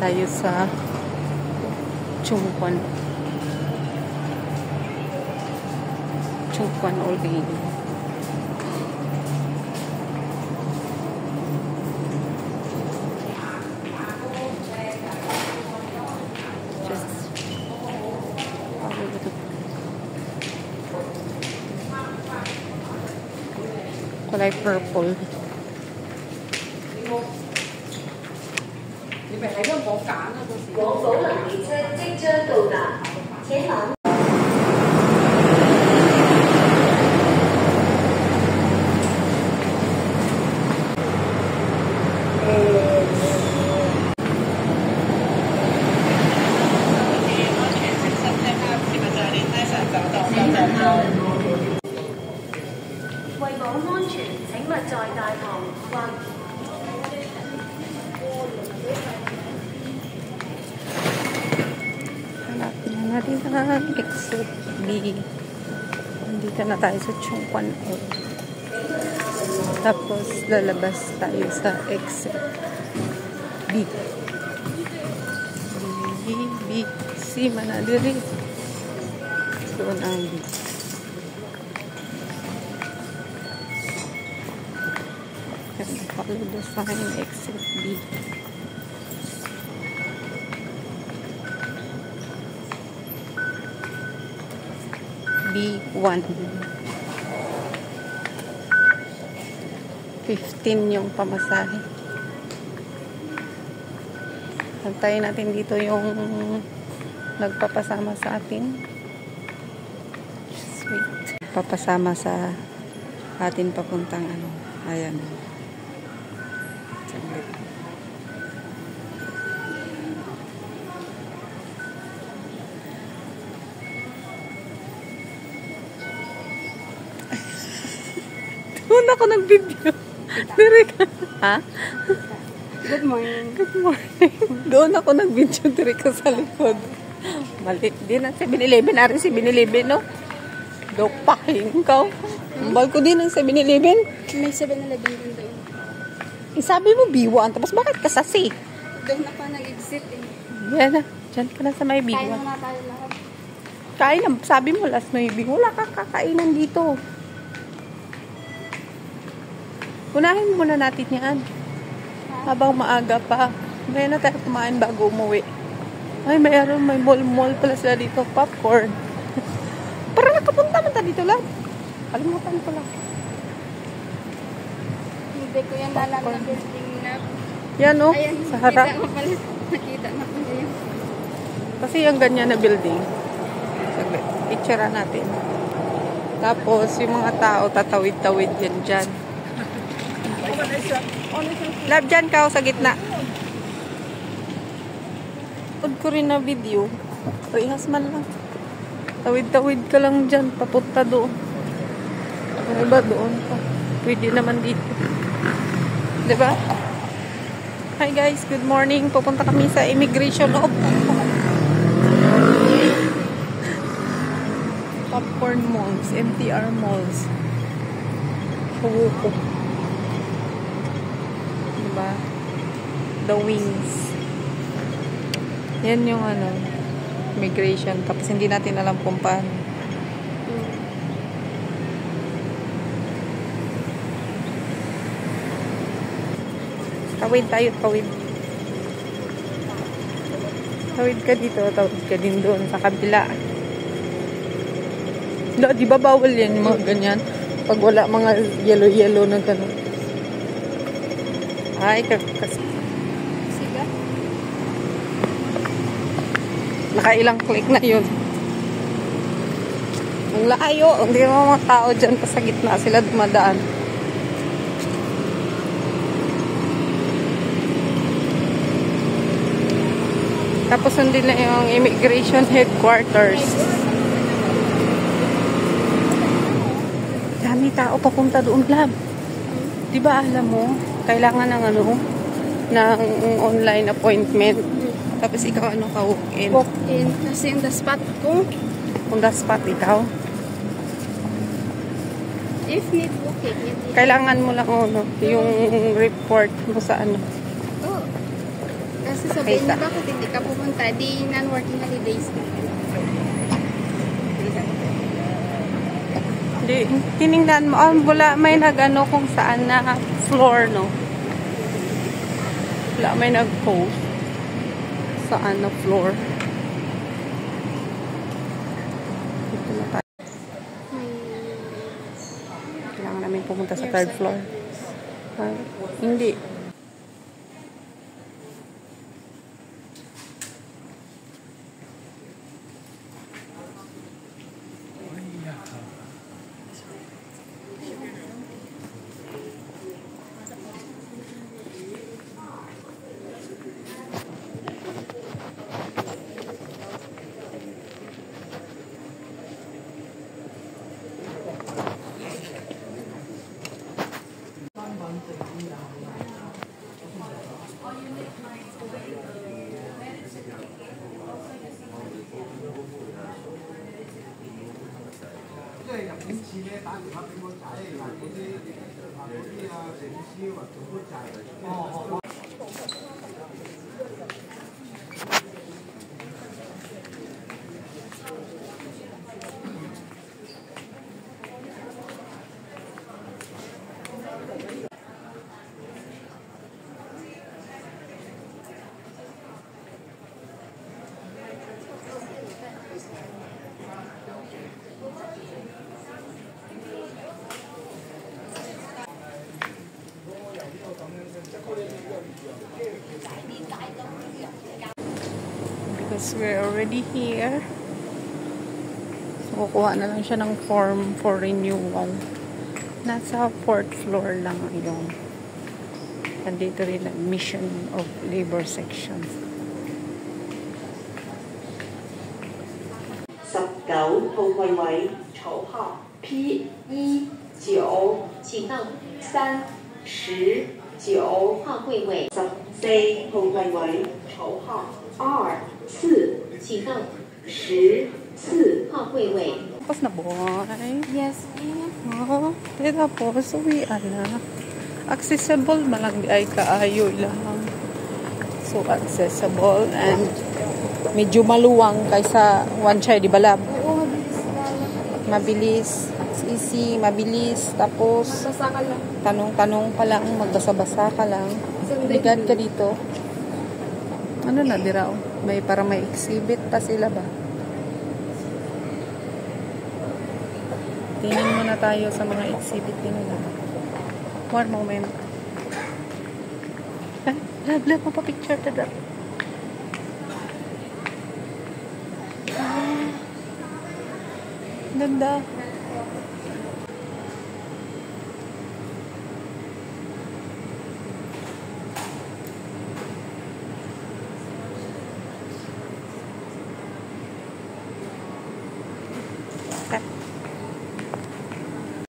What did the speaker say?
tayo sa Chungkwan ulit. Kulay purple. Hanapin na natin ang exit B. Nandito na tayo sa Chungkwan A. Tapos lalabas tayo sa exit B. B, C, Manadiri. Doon ang B. Follow the sign, exit B. B1. 15 yung pamasahe. Antayin natin dito yung nagpapasama sa atin. Sweet. Papasama sa atin papuntang ano. Ayan. Saglit. Doon ako nag-video. Ha? Good morning. Good morning. Doon ako nag-video direct sa likod. Mali. Di na 7-Eleven. Ari 7-Eleven, no? Dokpahin ka. Ambal ko din ng 7-Eleven. May 7-Eleven din doon. Sabi mo B1. Tapos bakit ka sa C? Doon na pa nag-exit eh. Yan na. Diyan ka na sa may B1. Kain na tayo lahat. Kain lang. Sabi mo last may B1. Wala ka kakainan dito. Unahin muna natin yan. Habang maaga pa. May na tayo kumain bago umuwi. Ay, may mall pala sila dito. Popcorn. Parang nakapunta man tayo dito lang. Kalimutan ko lang. Hindi ko yan alam na building na. Yan o, Ayan, sa harap. Nakita na pala yun. Kasi yung ganyan na building. Saglit. Picture natin. Tapos, yung mga tao tatawid-tawid yan dyan. Love dyan ka sa gitna. Tawid ko rin na video. Rehas man lang. Tawid-tawid ka lang dyan. Papunta doon. Ang iba doon pa. Pwede naman dito. Diba? Hi guys, good morning. Pupunta kami sa immigration of Popcorn Malls, MTR Malls. Huwuko. Diba? The Wings. Yan yung ano, immigration. Tapos hindi natin alam kung paano. Tawid tayo, tawid. Tawid ka dito, tawid ka din doon sa kabila. Di ba bawal yan yung mga ganyan? Pag wala mga yellow na gano'n. Ay, Siga? nakailang click na yun. Ang layo. Hindi mo mga tao dyan pa sa gitna sila dumadaan. Tapos nandun na yung immigration headquarters. Dami tao papunta doon lang. Diba alam mo, kailangan ng ano, ng online appointment. Tapos ikaw ano ka, walk-in. Walk-in. Kasi in the spot ko. On the spot ikaw. If need walk-in. Kailangan mo lang ano, yung report mo sa ano. Oh. Kasi Sasabihin niyo, bakit hindi ka pumunta? Di non-working holidays ka. Di, tiningnan mo. Wala may nag-ano kung saan na floor, no? Wala may nag-post. Saan na floor. Dito na tayo. Kailangan namin pumunta sa third floor. Hindi. Because we're already here. So, kukuha na lang siya ng form for renewal. Nasa 4th floor lang yung nandito rin admission of labor section. 19號櫃位草號 P19， 請到39號櫃位14號櫃位草號 R4， 請到14號櫃位。 Tapos na boy. Yes. Oo. Tapos, uwian na. Accessible malang di ay kaayo lang. So, accessible and medyo maluwang kaysa one chair, di ba lab? Oo, mabilis lang. Mabilis. It's easy, mabilis. Tapos, Basa ka lang. tanong-tanong pa lang, magbasa-basa ka lang. Ligad ka dito. Ano na, dira? May, para may exhibit pa sila ba? Tingin muna tayo sa mga exhibit nila. One moment. Lab, mapapicture ka daw. Ganda. Okay.